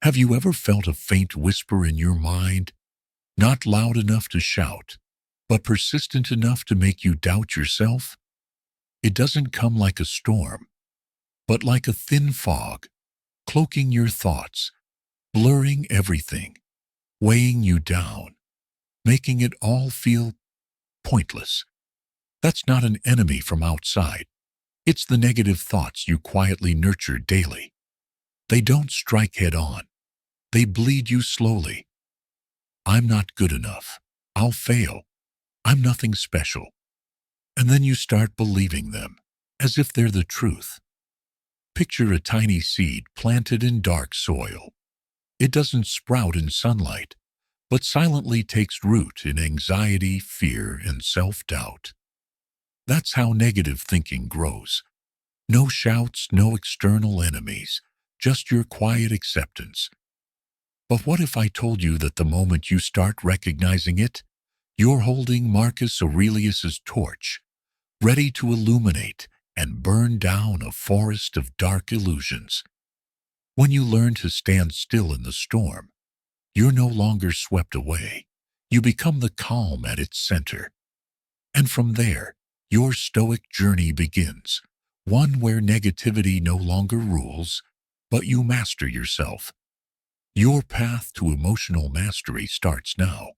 Have you ever felt a faint whisper in your mind, not loud enough to shout, but persistent enough to make you doubt yourself? It doesn't come like a storm, but like a thin fog, cloaking your thoughts, blurring everything, weighing you down, making it all feel pointless. That's not an enemy from outside. It's the negative thoughts you quietly nurture daily. They don't strike head on. They bleed you slowly. I'm not good enough. I'll fail. I'm nothing special. And then you start believing them, as if they're the truth. Picture a tiny seed planted in dark soil. It doesn't sprout in sunlight, but silently takes root in anxiety, fear, and self-doubt. That's how negative thinking grows. No shouts, no external enemies, just your quiet acceptance. But what if I told you that the moment you start recognizing it, you're holding Marcus Aurelius's torch, ready to illuminate and burn down a forest of dark illusions? When you learn to stand still in the storm, you're no longer swept away. You become the calm at its center. And from there, your Stoic journey begins, one where negativity no longer rules, but you master yourself. Your path to emotional mastery starts now.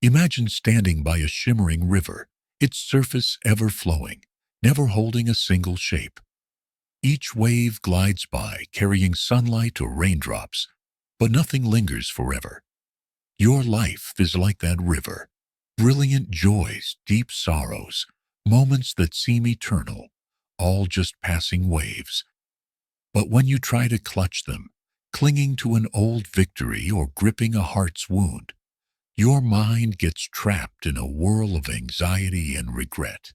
Imagine standing by a shimmering river, its surface ever flowing, never holding a single shape. Each wave glides by, carrying sunlight or raindrops, but nothing lingers forever. Your life is like that river. Brilliant joys, deep sorrows, moments that seem eternal, all just passing waves. But when you try to clutch them, clinging to an old victory or gripping a heart's wound, your mind gets trapped in a whirl of anxiety and regret.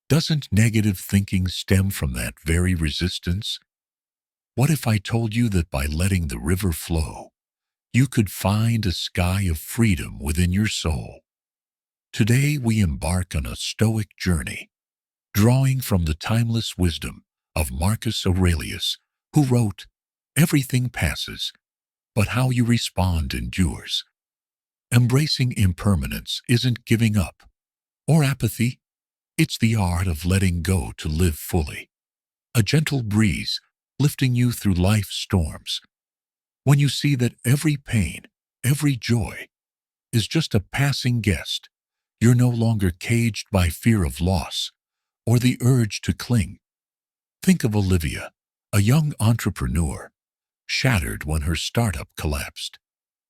Doesn't negative thinking stem from that very resistance? What if I told you that by letting the river flow, you could find a sky of freedom within your soul? Today we embark on a Stoic journey, drawing from the timeless wisdom of Marcus Aurelius, who wrote, "Everything passes, but how you respond endures." Embracing impermanence isn't giving up or apathy. It's the art of letting go to live fully. A gentle breeze lifting you through life's storms. When you see that every pain, every joy is just a passing guest, you're no longer caged by fear of loss or the urge to cling. Think of Olivia, a young entrepreneur, shattered when her startup collapsed.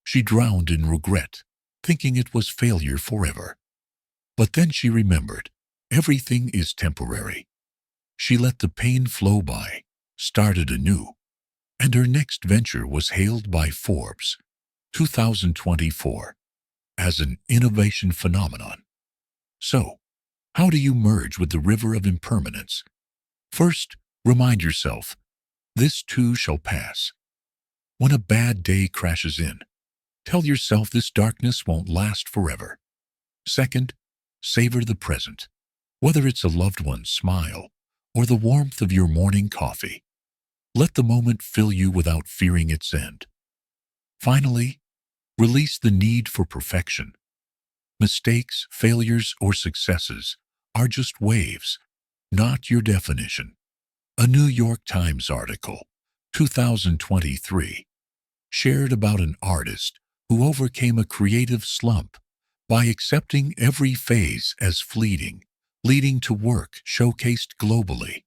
She drowned in regret, thinking it was failure forever. But then she remembered, everything is temporary. She let the pain flow by, started anew, and her next venture was hailed by Forbes, 2024, as an innovation phenomenon. So, how do you merge with the river of impermanence? First, remind yourself, this too shall pass. When a bad day crashes in, tell yourself this darkness won't last forever. Second, savor the present, whether it's a loved one's smile or the warmth of your morning coffee. Let the moment fill you without fearing its end. Finally, release the need for perfection. Mistakes, failures, or successes are just waves, not your definition. A New York Times article, 2023, shared about an artist who overcame a creative slump by accepting every phase as fleeting, leading to work showcased globally.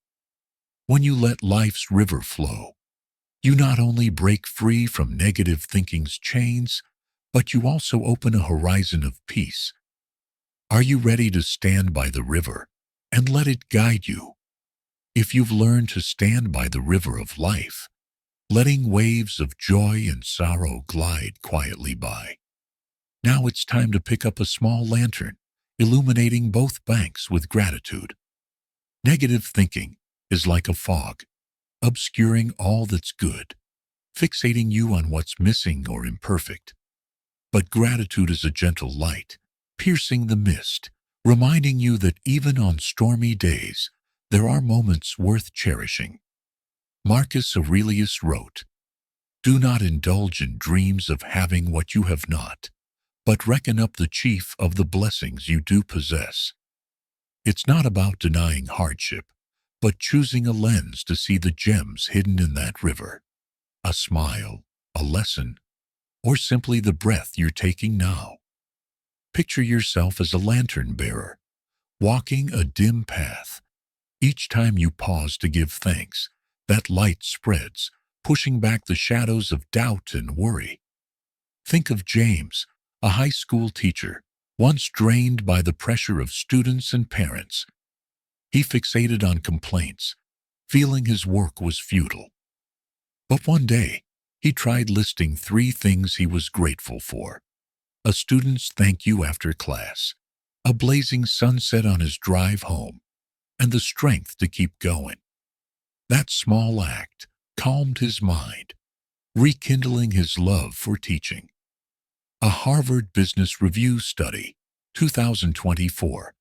When you let life's river flow, you not only break free from negative thinking's chains, but you also open a horizon of peace. Are you ready to stand by the river and let it guide you? If you've learned to stand by the river of life, letting waves of joy and sorrow glide quietly by, now it's time to pick up a small lantern, illuminating both banks with gratitude. Negative thinking is like a fog, obscuring all that's good, fixating you on what's missing or imperfect. But gratitude is a gentle light, piercing the mist, reminding you that even on stormy days, there are moments worth cherishing. Marcus Aurelius wrote, Do not indulge in dreams of having what you have not, but reckon up the chief of the blessings you do possess. It's not about denying hardship, but choosing a lens to see the gems hidden in that river. A smile, a lesson, or simply the breath you're taking now. Picture yourself as a lantern bearer, walking a dim path. Each time you pause to give thanks, that light spreads, pushing back the shadows of doubt and worry. Think of James, a high school teacher, once drained by the pressure of students and parents. He fixated on complaints, feeling his work was futile. But one day, he tried listing 3 things he was grateful for: a student's thank you after class, a blazing sunset on his drive home, and the strength to keep going. That small act calmed his mind, rekindling his love for teaching. A Harvard Business Review study, 2024,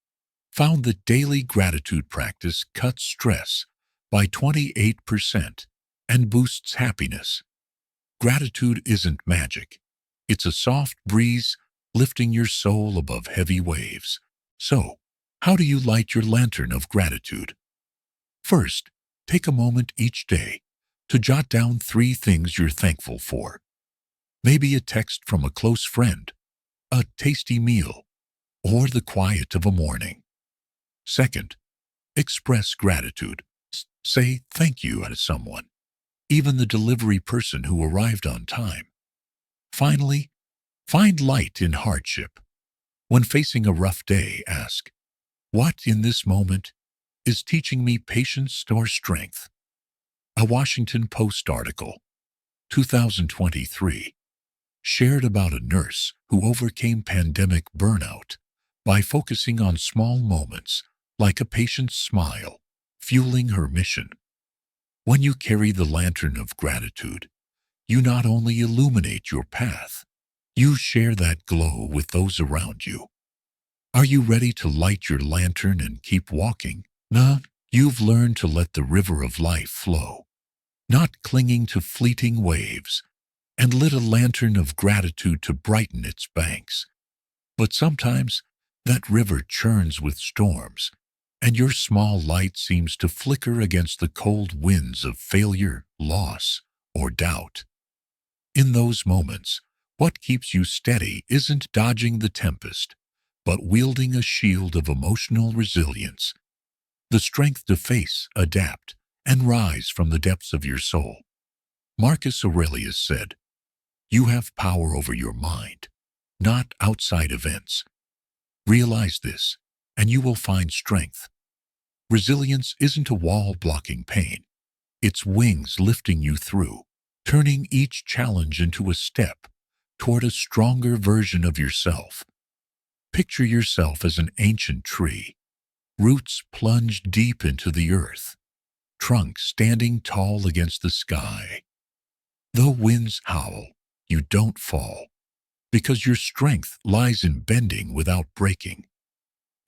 found that daily gratitude practice cuts stress by 28% and boosts happiness. Gratitude isn't magic. It's a soft breeze lifting your soul above heavy waves. So, how do you light your lantern of gratitude? First, take a moment each day to jot down 3 things you're thankful for. Maybe a text from a close friend, a tasty meal, or the quiet of a morning. Second, express gratitude. Say thank you to someone, even the delivery person who arrived on time. Finally, find light in hardship. When facing a rough day, ask, what in this moment is teaching me patience or strength? A Washington Post article, 2023, shared about a nurse who overcame pandemic burnout by focusing on small moments like a patient's smile, fueling her mission. When you carry the lantern of gratitude, you not only illuminate your path, you share that glow with those around you. Are you ready to light your lantern and keep walking? Nah, you've learned to let the river of life flow, not clinging to fleeting waves, and lit a lantern of gratitude to brighten its banks. But sometimes that river churns with storms, and your small light seems to flicker against the cold winds of failure, loss, or doubt. In those moments, what keeps you steady isn't dodging the tempest, but wielding a shield of emotional resilience, the strength to face, adapt, and rise from the depths of your soul. Marcus Aurelius said, "You have power over your mind, not outside events. Realize this, and you will find strength." Resilience isn't a wall blocking pain. It's wings lifting you through, turning each challenge into a step toward a stronger version of yourself. Picture yourself as an ancient tree, roots plunged deep into the earth, trunk standing tall against the sky. Though winds howl, you don't fall, because your strength lies in bending without breaking.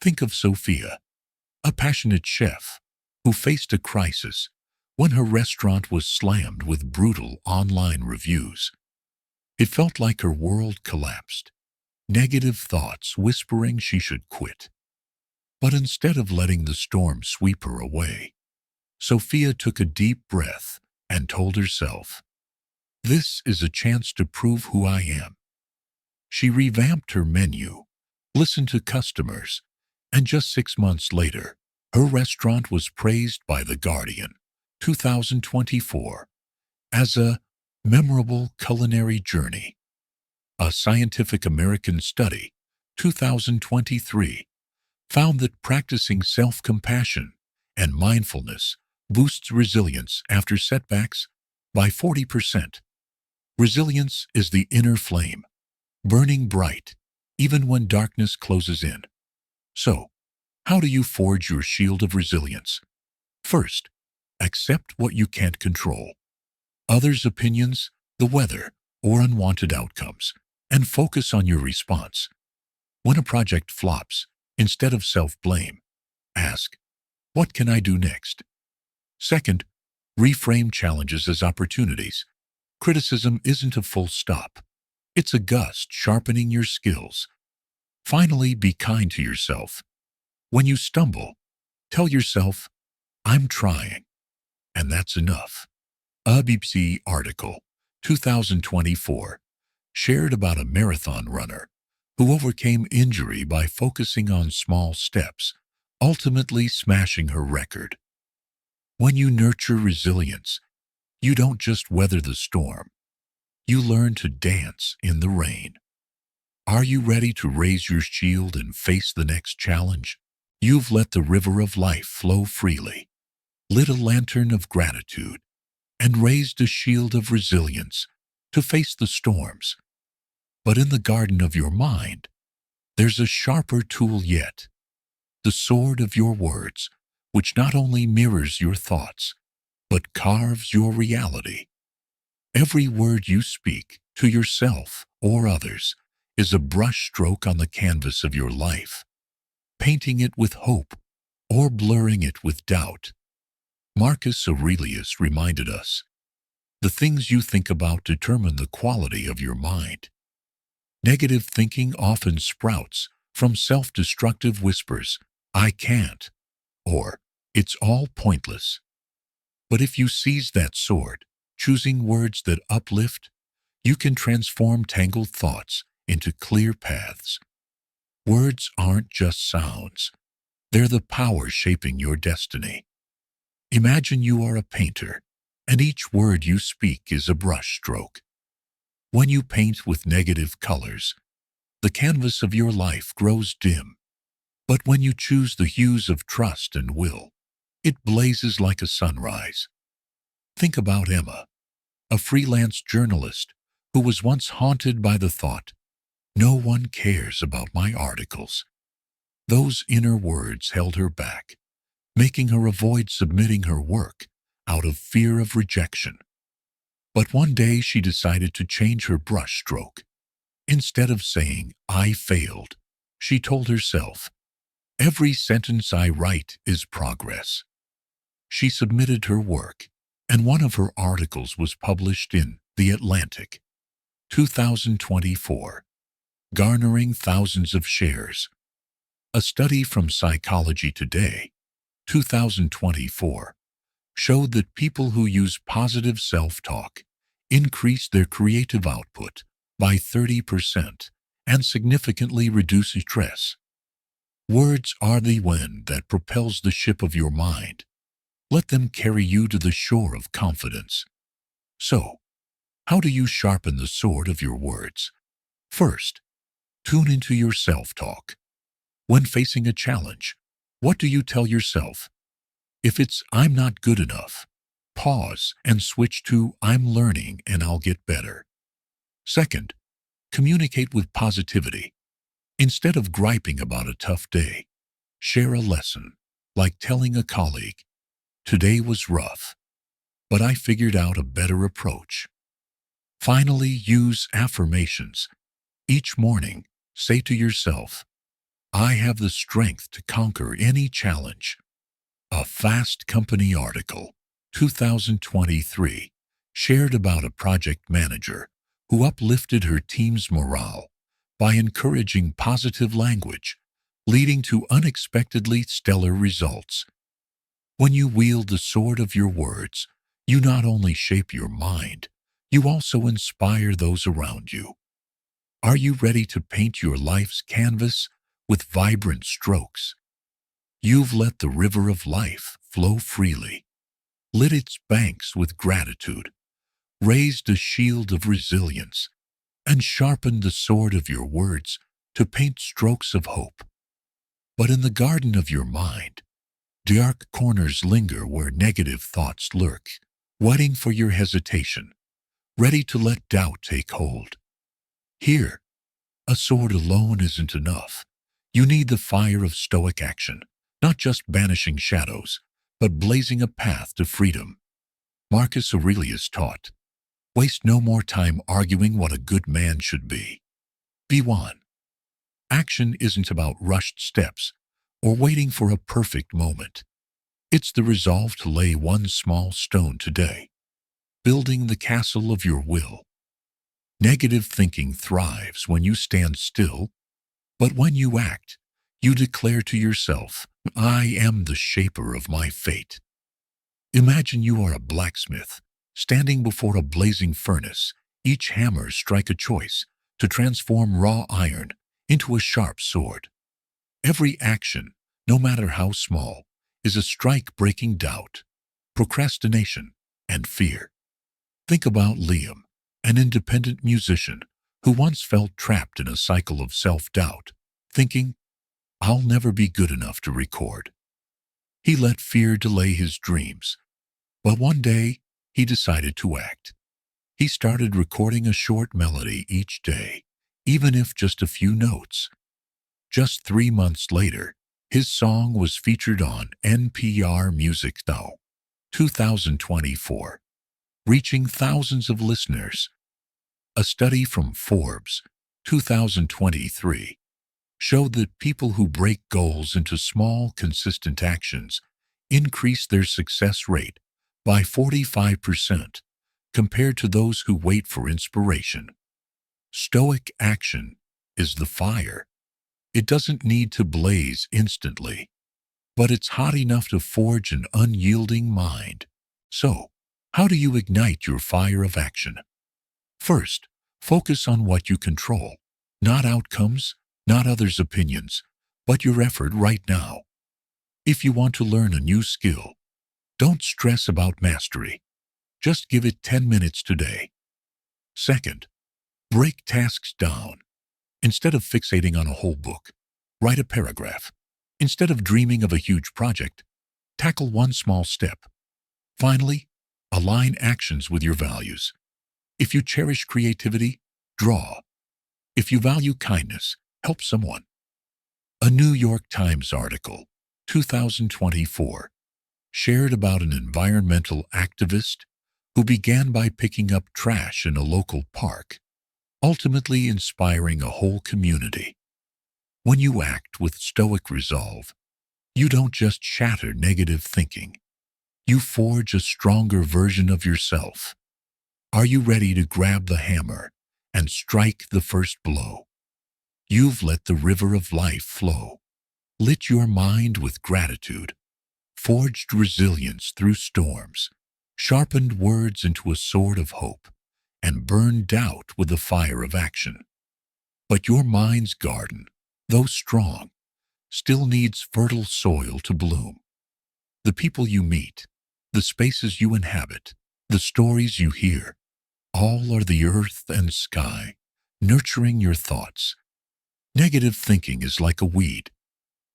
Think of Sophia, a passionate chef who faced a crisis when her restaurant was slammed with brutal online reviews. It felt like her world collapsed, negative thoughts whispering she should quit. But instead of letting the storm sweep her away, Sophia took a deep breath and told herself, "This is a chance to prove who I am." She revamped her menu, listened to customers, and just 6 months later, her restaurant was praised by The Guardian, 2024, as a memorable culinary journey. A Scientific American study, 2023, found that practicing self-compassion and mindfulness boosts resilience after setbacks by 40%. Resilience is the inner flame, burning bright even when darkness closes in. So, how do you forge your shield of resilience? First, accept what you can't control: others' opinions, the weather, or unwanted outcomes, and focus on your response. When a project flops, instead of self-blame, ask, "What can I do next?" Second, reframe challenges as opportunities. Criticism isn't a full stop. It's a gust sharpening your skills. Finally, be kind to yourself. When you stumble, tell yourself, I'm trying, and that's enough. A BBC article, 2024, shared about a marathon runner who overcame injury by focusing on small steps, ultimately smashing her record. When you nurture resilience, you don't just weather the storm, you learn to dance in the rain. Are you ready to raise your shield and face the next challenge? You've let the river of life flow freely, lit a lantern of gratitude, and raised a shield of resilience to face the storms. But in the garden of your mind, there's a sharper tool yet, the sword of your words, which not only mirrors your thoughts, but carves your reality. Every word you speak to yourself or others is a brushstroke on the canvas of your life, painting it with hope or blurring it with doubt. Marcus Aurelius reminded us, the things you think about determine the quality of your mind. Negative thinking often sprouts from self-destructive whispers, I can't, or it's all pointless. But if you seize that sword, choosing words that uplift, you can transform tangled thoughts into clear paths. Words aren't just sounds. They're the power shaping your destiny. Imagine you are a painter, and each word you speak is a brushstroke. When you paint with negative colors, the canvas of your life grows dim. But when you choose the hues of trust and will, it blazes like a sunrise. Think about Emma, a freelance journalist who was once haunted by the thought, no one cares about my articles. Those inner words held her back, making her avoid submitting her work out of fear of rejection. But one day she decided to change her brushstroke. Instead of saying, I failed, she told herself, every sentence I write is progress. She submitted her work, and one of her articles was published in The Atlantic, 2024, garnering thousands of shares. A study from Psychology Today, 2024, showed that people who use positive self-talk increase their creative output by 30% and significantly reduce stress. Words are the wind that propels the ship of your mind. Let them carry you to the shore of confidence. So, how do you sharpen the sword of your words? First, tune into your self-talk. When facing a challenge, what do you tell yourself? If it's, I'm not good enough, pause and switch to, I'm learning and I'll get better. Second, communicate with positivity. Instead of griping about a tough day, share a lesson, like telling a colleague, today was rough, but I figured out a better approach. Finally, use affirmations. Each morning, say to yourself, I have the strength to conquer any challenge. A Fast Company article, 2023, shared about a project manager who uplifted her team's morale by encouraging positive language, leading to unexpectedly stellar results. When you wield the sword of your words, you not only shape your mind, you also inspire those around you. Are you ready to paint your life's canvas with vibrant strokes? You've let the river of life flow freely, lit its banks with gratitude, raised a shield of resilience, and sharpened the sword of your words to paint strokes of hope. But in the garden of your mind, dark corners linger where negative thoughts lurk, waiting for your hesitation, ready to let doubt take hold. Here, a sword alone isn't enough. You need the fire of Stoic action, not just banishing shadows, but blazing a path to freedom. Marcus Aurelius taught, waste no more time arguing what a good man should be. Be one. Action isn't about rushed steps or waiting for a perfect moment. It's the resolve to lay one small stone today, building the castle of your will. Negative thinking thrives when you stand still, but when you act, you declare to yourself, I am the shaper of my fate. Imagine you are a blacksmith, standing before a blazing furnace. Each hammer strikes a choice to transform raw iron into a sharp sword. Every action, no matter how small, is a strike breaking doubt, procrastination, and fear. Think about Liam, an independent musician who once felt trapped in a cycle of self-doubt, thinking, I'll never be good enough to record. He let fear delay his dreams, but one day he decided to act. He started recording a short melody each day, even if just a few notes. Just 3 months later, his song was featured on NPR Music Now, 2024, reaching thousands of listeners. A study from Forbes, 2023, showed that people who break goals into small, consistent actions increase their success rate by 45% compared to those who wait for inspiration. Stoic action is the fire. It doesn't need to blaze instantly, but it's hot enough to forge an unyielding mind. So, how do you ignite your fire of action? First, focus on what you control, not outcomes, not others' opinions, but your effort right now. If you want to learn a new skill, don't stress about mastery. Just give it 10 minutes today. Second, break tasks down. Instead of fixating on a whole book, write a paragraph. Instead of dreaming of a huge project, tackle one small step. Finally, align actions with your values. If you cherish creativity, draw. If you value kindness, help someone. A New York Times article, 2024, shared about an environmental activist who began by picking up trash in a local park, ultimately inspiring a whole community. When you act with stoic resolve, you don't just shatter negative thinking. You forge a stronger version of yourself. Are you ready to grab the hammer and strike the first blow? You've let the river of life flow, lit your mind with gratitude, forged resilience through storms, sharpened words into a sword of hope, and burned doubt with the fire of action. But your mind's garden, though strong, still needs fertile soil to bloom. The people you meet, the spaces you inhabit, the stories you hear, all are the earth and sky, nurturing your thoughts. Negative thinking is like a weed,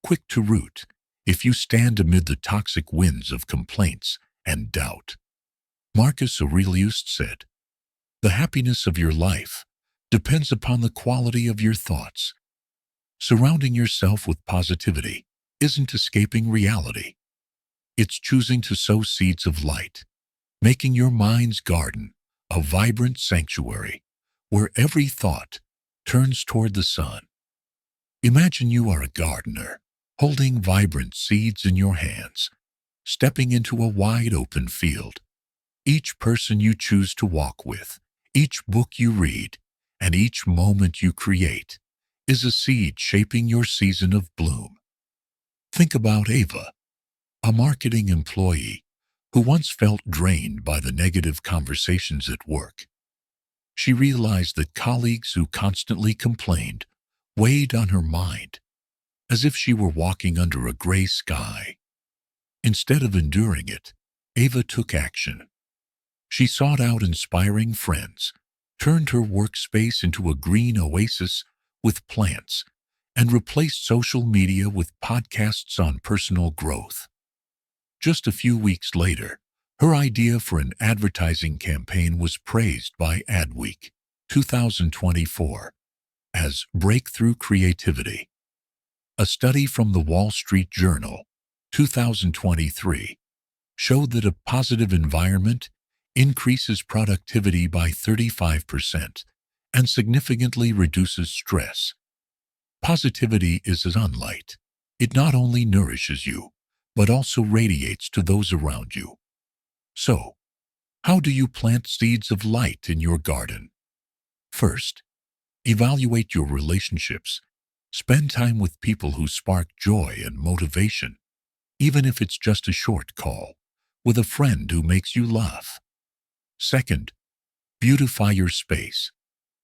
quick to root if you stand amid the toxic winds of complaints and doubt. Marcus Aurelius said, "The happiness of your life depends upon the quality of your thoughts." Surrounding yourself with positivity isn't escaping reality. It's choosing to sow seeds of light, making your mind's garden a vibrant sanctuary where every thought turns toward the sun. Imagine you are a gardener, holding vibrant seeds in your hands, stepping into a wide open field. Each person you choose to walk with, each book you read, and each moment you create is a seed shaping your season of bloom. Think about Ava, a marketing employee who once felt drained by the negative conversations at work. She realized that colleagues who constantly complained weighed on her mind, as if she were walking under a gray sky. Instead of enduring it, Ava took action. She sought out inspiring friends, turned her workspace into a green oasis with plants, and replaced social media with podcasts on personal growth. Just a few weeks later, her idea for an advertising campaign was praised by Adweek, 2024, as breakthrough creativity. A study from the Wall Street Journal, 2023, showed that a positive environment increases productivity by 35% and significantly reduces stress. Positivity is a sunlight. It not only nourishes you, but also radiates to those around you. So, How do you plant seeds of light in your garden? First, evaluate your relationships. Spend time with people who spark joy and motivation, even if it's just a short call, with a friend who makes you laugh. Second, beautify your space.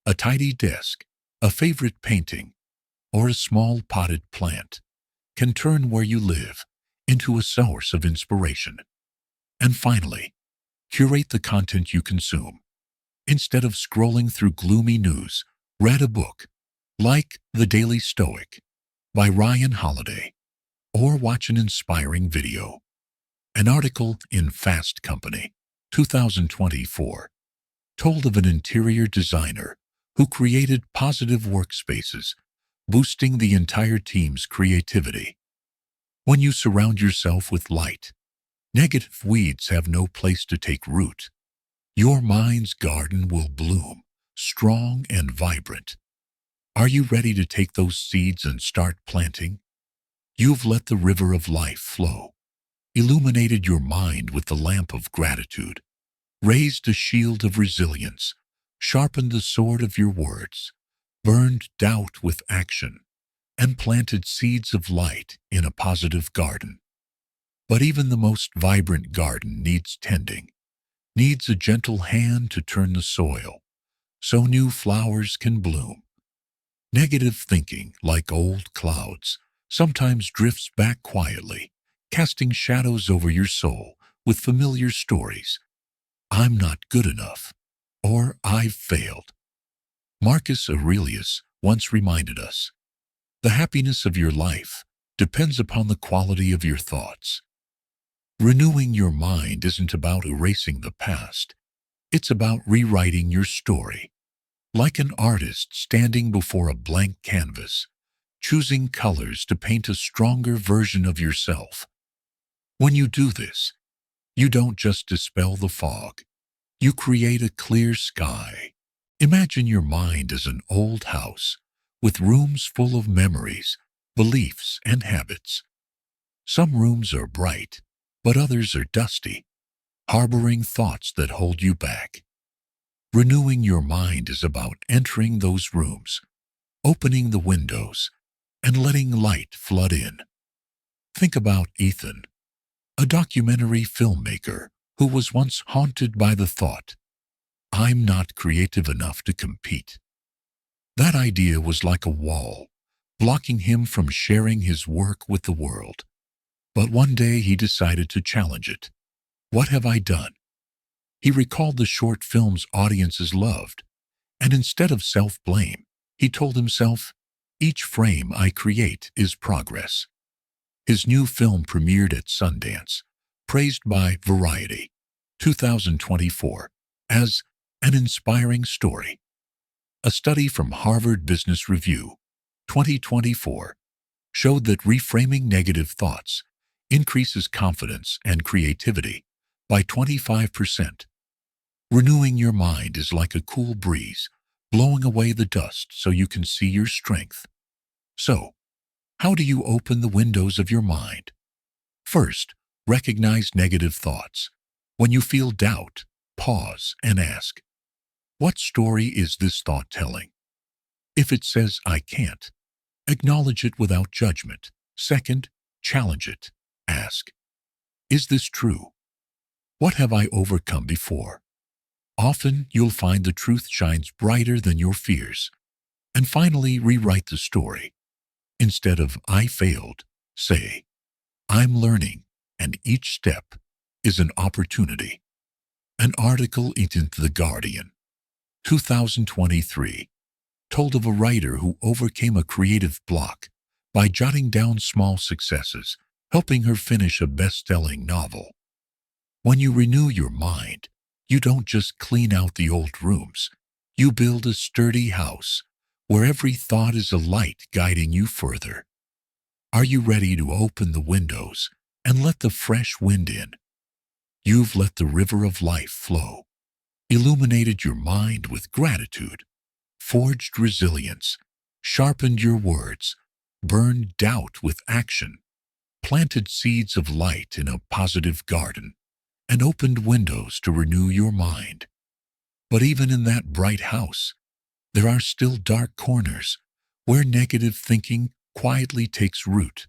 A tidy desk, a favorite painting, or a small potted plant can turn where you live into a source of inspiration. And finally, curate the content you consume. Instead of scrolling through gloomy news, read a book like The Daily Stoic by Ryan Holiday, or watch an inspiring video. An article in Fast Company, 2024, told of an interior designer who created positive workspaces, boosting the entire team's creativity. When you surround yourself with light, negative weeds have no place to take root. Your mind's garden will bloom, strong and vibrant. Are you ready to take those seeds and start planting? You've let the river of life flow, illuminated your mind with the lamp of gratitude, raised a shield of resilience, sharpened the sword of your words, burned doubt with action, and planted seeds of light in a positive garden. But even the most vibrant garden needs tending, needs a gentle hand to turn the soil, so new flowers can bloom. Negative thinking, like old clouds, sometimes drifts back quietly, casting shadows over your soul with familiar stories. I'm not good enough, or I've failed. Marcus Aurelius once reminded us, the happiness of your life depends upon the quality of your thoughts. Renewing your mind isn't about erasing the past. It's about rewriting your story. Like an artist standing before a blank canvas, choosing colors to paint a stronger version of yourself. When you do this, you don't just dispel the fog. You create a clear sky. Imagine your mind as an old house with rooms full of memories, beliefs, and habits. Some rooms are bright, but others are dusty, harboring thoughts that hold you back. Renewing your mind is about entering those rooms, opening the windows, and letting light flood in. Think about Ethan, a documentary filmmaker who was once haunted by the thought, I'm not creative enough to compete. That idea was like a wall, blocking him from sharing his work with the world. But one day he decided to challenge it. What have I done? He recalled the short films audiences loved, and instead of self-blame, he told himself, each frame I create is progress. His new film premiered at Sundance, praised by Variety, 2024, as an inspiring story. A study from Harvard Business Review, 2024, showed that reframing negative thoughts increases confidence and creativity by 25%. Renewing your mind is like a cool breeze, blowing away the dust so you can see your strength. So, how do you open the windows of your mind? First, recognize negative thoughts. When you feel doubt, pause and ask, what story is this thought telling? If it says, I can't, acknowledge it without judgment. Second, challenge it. Ask, is this true? What have I overcome before? Often, you'll find the truth shines brighter than your fears. And finally, rewrite the story. Instead of, I failed, say, I'm learning, and each step is an opportunity. An article in The Guardian, 2023, told of a writer who overcame a creative block by jotting down small successes, helping her finish a best-selling novel. When you renew your mind, you don't just clean out the old rooms. You build a sturdy house where every thought is a light guiding you further. Are you ready to open the windows and let the fresh wind in? You've let the river of life flow, illuminated your mind with gratitude, forged resilience, sharpened your words, burned doubt with action, planted seeds of light in a positive garden, and opened windows to renew your mind. But even in that bright house, there are still dark corners where negative thinking quietly takes root,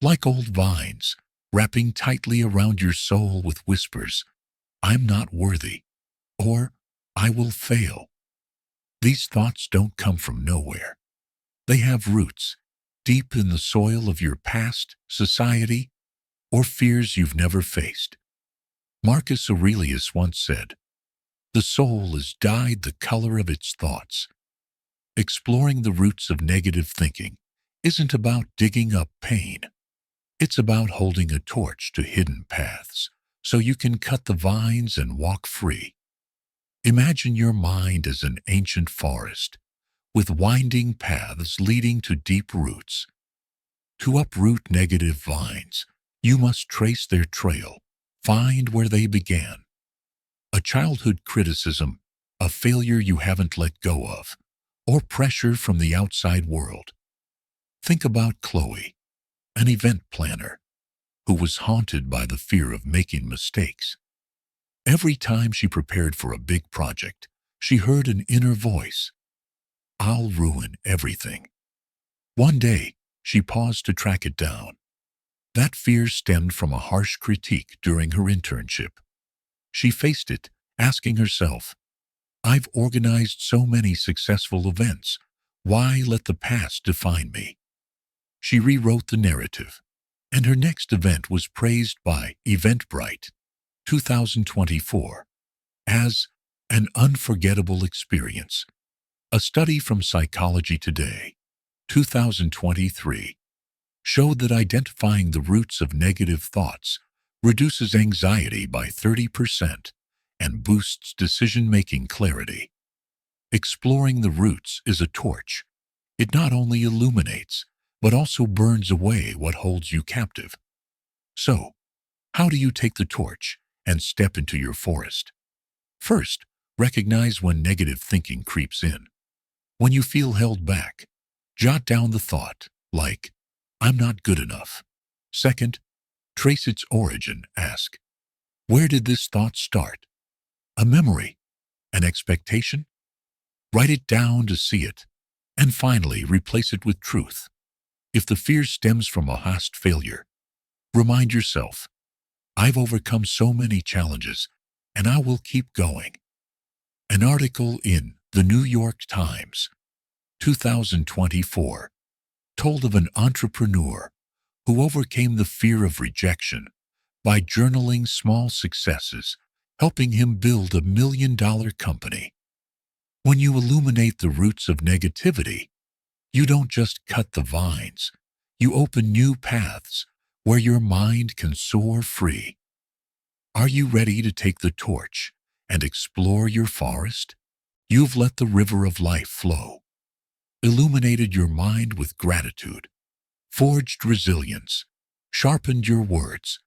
like old vines, wrapping tightly around your soul with whispers, "I'm not worthy," or "I will fail." These thoughts don't come from nowhere. They have roots deep in the soil of your past, society, or fears you've never faced. Marcus Aurelius once said, "The soul is dyed the color of its thoughts." Exploring the roots of negative thinking isn't about digging up pain. It's about holding a torch to hidden paths so you can cut the vines and walk free. Imagine your mind as an ancient forest with winding paths leading to deep roots. To uproot negative vines, you must trace their trail, find where they began. A childhood criticism, a failure you haven't let go of, or pressure from the outside world. Think about Chloe, an event planner, who was haunted by the fear of making mistakes. Every time she prepared for a big project, she heard an inner voice, "I'll ruin everything." One day, she paused to track it down. That fear stemmed from a harsh critique during her internship. She faced it, asking herself, "I've organized so many successful events. Why let the past define me?" She rewrote the narrative, and her next event was praised by Eventbrite 2024 as an unforgettable experience. A study from Psychology Today 2023 showed that identifying the roots of negative thoughts reduces anxiety by 30% and boosts decision-making clarity. Exploring the roots is a torch. It not only illuminates, but also burns away what holds you captive. So, how do you take the torch and step into your forest? First, recognize when negative thinking creeps in. When you feel held back, jot down the thought, like, "I'm not good enough." Second, trace its origin. Ask, where did this thought start? A memory? An expectation? Write it down to see it. And finally, replace it with truth. If the fear stems from a past failure, remind yourself, "I've overcome so many challenges, and I will keep going." An article in the New York Times 2024 told of an entrepreneur who overcame the fear of rejection by journaling small successes, helping him build $1 million company. When you illuminate the roots of negativity, you don't just cut the vines, you open new paths where your mind can soar free. Are you ready to take the torch and explore your forest? You've let the river of life flow, illuminated your mind with gratitude, forged resilience, sharpened your words,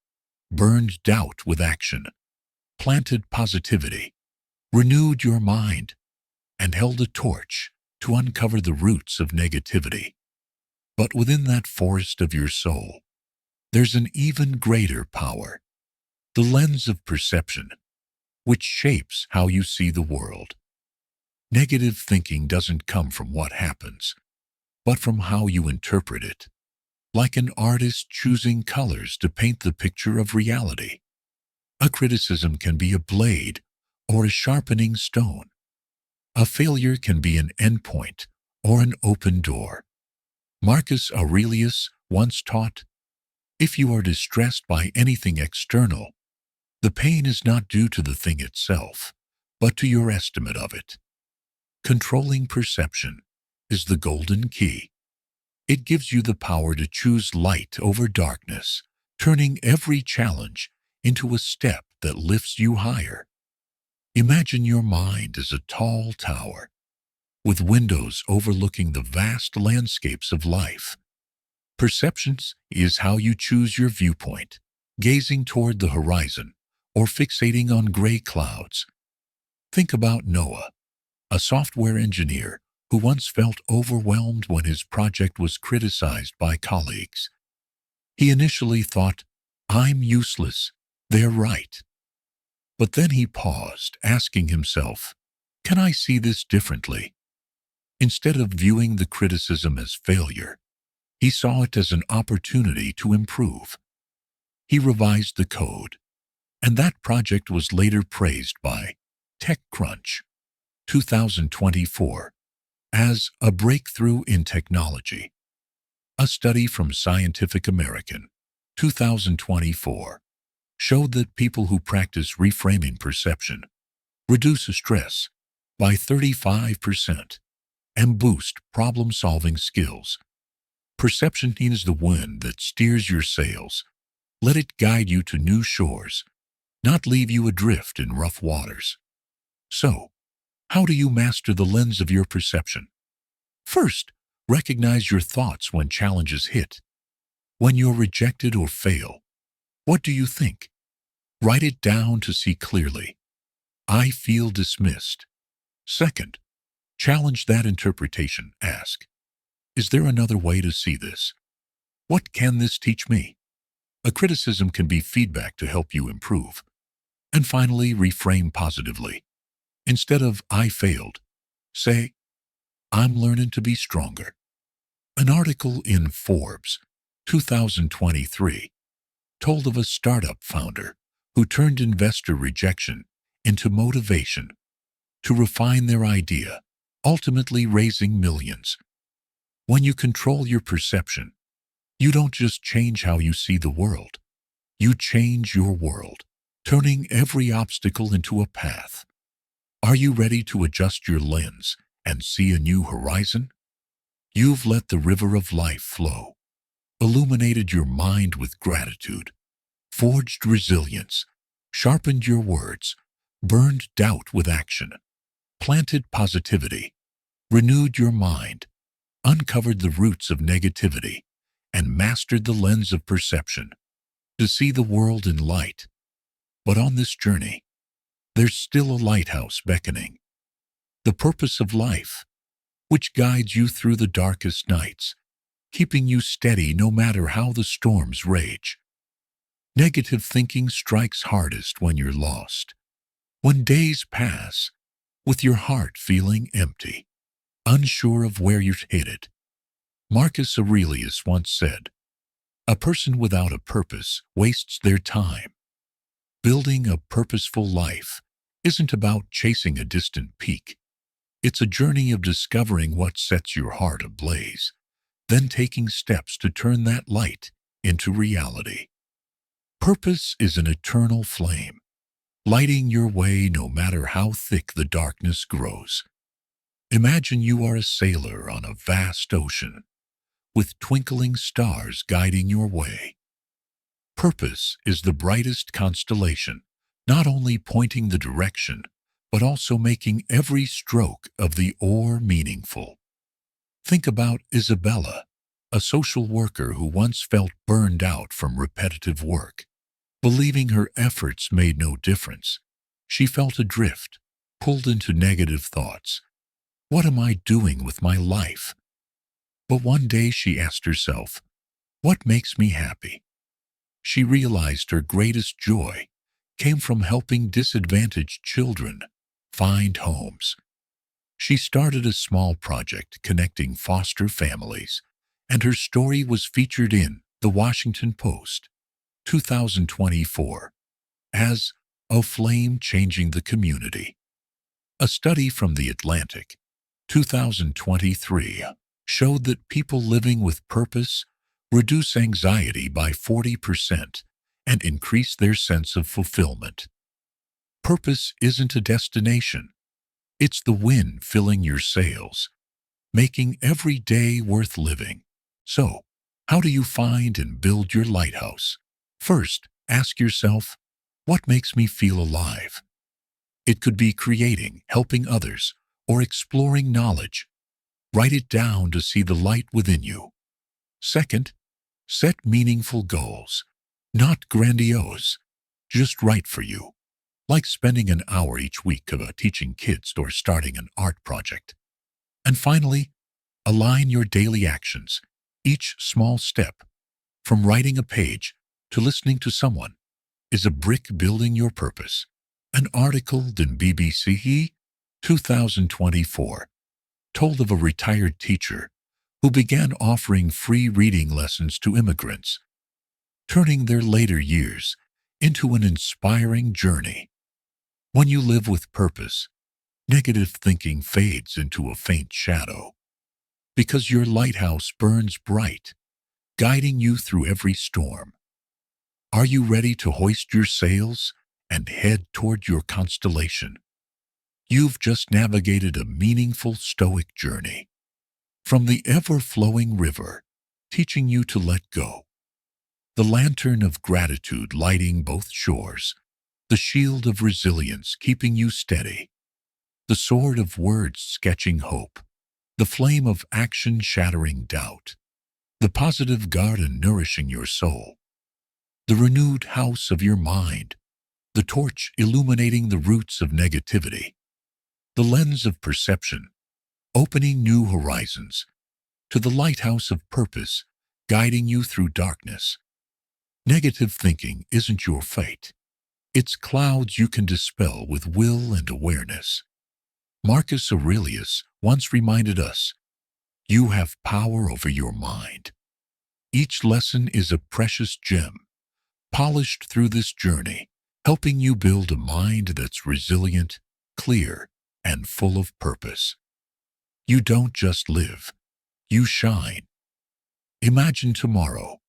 burned doubt with action, planted positivity, renewed your mind, and held a torch to uncover the roots of negativity. But within that forest of your soul, there's an even greater power, the lens of perception, which shapes how you see the world. Negative thinking doesn't come from what happens, but from how you interpret it, like an artist choosing colors to paint the picture of reality. A criticism can be a blade or a sharpening stone. A failure can be an endpoint or an open door. Marcus Aurelius once taught, "If you are distressed by anything external, the pain is not due to the thing itself, but to your estimate of it." Controlling perception is the golden key. It gives you the power to choose light over darkness, turning every challenge into a step that lifts you higher. Imagine your mind as a tall tower, with windows overlooking the vast landscapes of life. Perceptions is how you choose your viewpoint, gazing toward the horizon or fixating on gray clouds. Think about Noah, a software engineer who once felt overwhelmed when his project was criticized by colleagues. He initially thought, "I'm useless, they're right." But then he paused, asking himself, can I see this differently? Instead of viewing the criticism as failure, he saw it as an opportunity to improve. He revised the code, and that project was later praised by TechCrunch 2024 as a breakthrough in technology. A study from Scientific American 2024 showed that people who practice reframing perception reduce stress by 35% and boost problem-solving skills. Perception is the wind that steers your sails. Let it guide you to new shores, not leave you adrift in rough waters. So, how do you master the lens of your perception? First, recognize your thoughts when challenges hit. When you're rejected or fail, what do you think? Write it down to see clearly. I feel dismissed. Second, challenge that interpretation. Ask, is there another way to see this? What can this teach me? A criticism can be feedback to help you improve. And finally, reframe positively. Instead of I failed, say, I'm learning to be stronger. An article in Forbes 2023 told of a startup founder who turned investor rejection into motivation to refine their idea, ultimately raising millions. When you control your perception, you don't just change how you see the world. You change your world, turning every obstacle into a path. Are you ready to adjust your lens and see a new horizon? You've let the river of life flow, illuminated your mind with gratitude, forged resilience, sharpened your words, burned doubt with action, planted positivity, renewed your mind, uncovered the roots of negativity, and mastered the lens of perception to see the world in light. But on this journey, there's still a lighthouse beckoning, the purpose of life, which guides you through the darkest nights, keeping you steady no matter how the storms rage. Negative thinking strikes hardest when you're lost, when days pass with your heart feeling empty, unsure of where you're headed. Marcus Aurelius once said, a person without a purpose wastes their time. Building a purposeful life isn't about chasing a distant peak. It's a journey of discovering what sets your heart ablaze, then taking steps to turn that light into reality. Purpose is an eternal flame, lighting your way no matter how thick the darkness grows. Imagine you are a sailor on a vast ocean, with twinkling stars guiding your way. Purpose is the brightest constellation, not only pointing the direction, but also making every stroke of the oar meaningful. Think about Isabella, a social worker who once felt burned out from repetitive work. Believing her efforts made no difference, she felt adrift, pulled into negative thoughts. What am I doing with my life? But one day she asked herself, what makes me happy? She realized her greatest joy came from helping disadvantaged children find homes. She started a small project connecting foster families, and her story was featured in The Washington Post 2024 as a flame changing the community. A study from The Atlantic 2023 showed that people living with purpose reduce anxiety by 40% and increase their sense of fulfillment. Purpose isn't a destination. It's the wind filling your sails, making every day worth living. So, how do you find and build your lighthouse? First, ask yourself, what makes me feel alive? It could be creating, helping others, or exploring knowledge. Write it down to see the light within you. Second, set meaningful goals, not grandiose, just right for you, like spending an hour each week teaching kids or starting an art project. And finally, align your daily actions. Each small step, from writing a page to listening to someone, is a brick building your purpose. An article in BBC 2024 told of a retired teacher who began offering free reading lessons to immigrants, turning their later years into an inspiring journey. When you live with purpose, negative thinking fades into a faint shadow, because your lighthouse burns bright, guiding you through every storm. Are you ready to hoist your sails and head toward your constellation? You've just navigated a meaningful Stoic journey, from the ever-flowing river, teaching you to let go, the lantern of gratitude lighting both shores, the shield of resilience keeping you steady, the sword of words sketching hope, the flame of action shattering doubt, the positive garden nourishing your soul, the renewed house of your mind, the torch illuminating the roots of negativity, the lens of perception, opening new horizons, to the lighthouse of purpose, guiding you through darkness. Negative thinking isn't your fate. It's clouds you can dispel with will and awareness. Marcus Aurelius once reminded us, "You have power over your mind." Each lesson is a precious gem, polished through this journey, helping you build a mind that's resilient, clear, and full of purpose. You don't just live, you shine. Imagine tomorrow,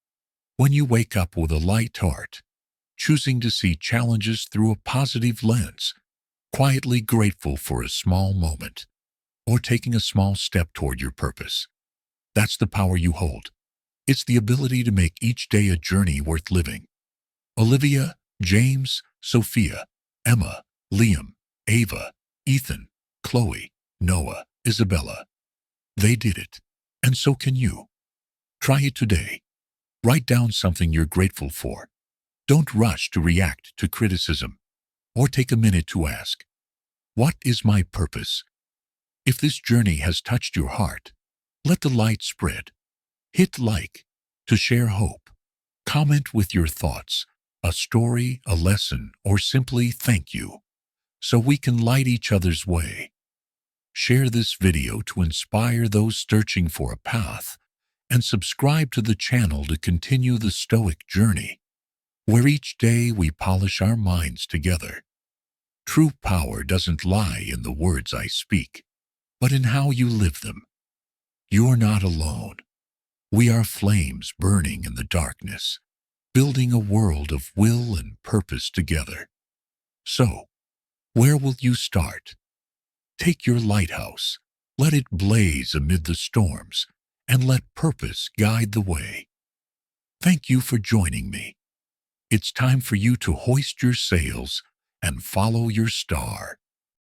when you wake up with a light heart, choosing to see challenges through a positive lens, quietly grateful for a small moment, or taking a small step toward your purpose. That's the power you hold. It's the ability to make each day a journey worth living. Olivia, James, Sophia, Emma, Liam, Ava, Ethan, Chloe, Noah, Isabella. They did it, and so can you. Try it today. Write down something you're grateful for. Don't rush to react to criticism, or take a minute to ask, what is my purpose? If this journey has touched your heart, let the light spread. Hit like to share hope. Comment with your thoughts, a story, a lesson, or simply thank you, so we can light each other's way. Share this video to inspire those searching for a path, and subscribe to the channel to continue the Stoic journey, where each day we polish our minds together. True power doesn't lie in the words I speak, but in how you live them. You're not alone. We are flames burning in the darkness, building a world of will and purpose together. So, where will you start? Take your lighthouse, let it blaze amid the storms, and let purpose guide the way. Thank you for joining me. It's time for you to hoist your sails and follow your star.